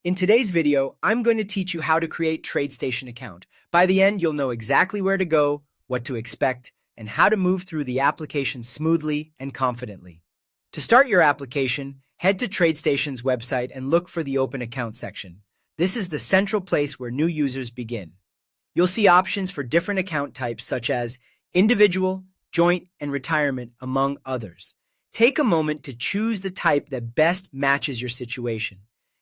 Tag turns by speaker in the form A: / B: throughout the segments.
A: In today's video, I'm going to teach you how to create Tradestation account. By the end, you'll know exactly where to go, what to expect, and how to move through the application smoothly and confidently. To start your application, head to Tradestation's website and look for the Open Account section. This is the central place where new users begin. You'll see options for different account types such as individual, joint, and retirement, among others. Take a moment to choose the type that best matches your situation.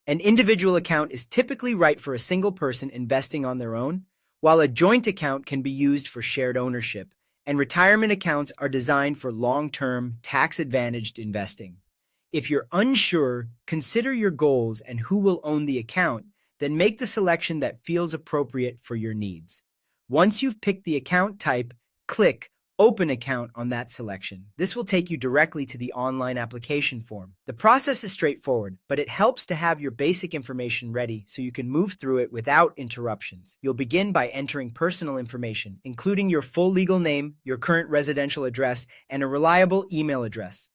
A: An individual account is typically right for a single person investing on their own, while a joint account can be used for shared ownership, and retirement accounts are designed for long-term, tax-advantaged investing. If you're unsure, consider your goals and who will own the account, then make the selection that feels appropriate for your needs. Once you've picked the account type, click Open Account on that selection. This will take you directly to the online application form. The process is straightforward, but it helps to have your basic information ready so you can move through it without interruptions. You'll begin by entering personal information, including your full legal name, your current residential address, and a reliable email address.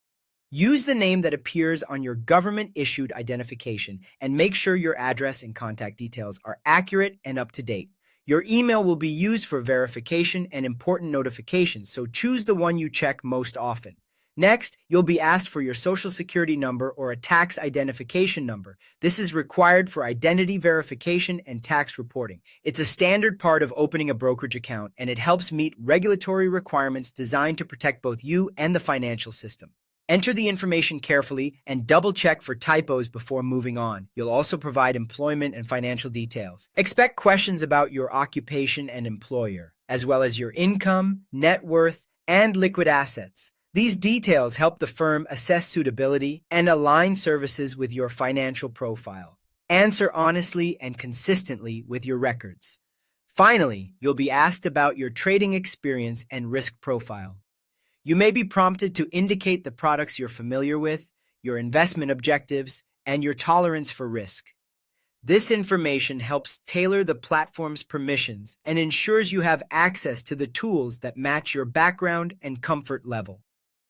A: Use the name that appears on your government-issued identification and make sure your address and contact details are accurate and up to date. Your email will be used for verification and important notifications, so choose the one you check most often. Next, you'll be asked for your social security number or a tax identification number. This is required for identity verification and tax reporting. It's a standard part of opening a brokerage account, and it helps meet regulatory requirements designed to protect both you and the financial system. Enter the information carefully and double-check for typos before moving on. You'll also provide employment and financial details. Expect questions about your occupation and employer, as well as your income, net worth, and liquid assets. These details help the firm assess suitability and align services with your financial profile. Answer honestly and consistently with your records. Finally, you'll be asked about your trading experience and risk profile. You may be prompted to indicate the products you're familiar with, your investment objectives, and your tolerance for risk. This information helps tailor the platform's permissions and ensures you have access to the tools that match your background and comfort level.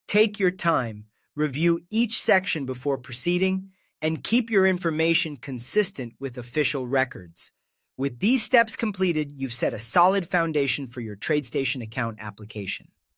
A: Take your time, review each section before proceeding, and keep your information consistent with official records. With these steps completed, you've set a solid foundation for your Tradestation account application.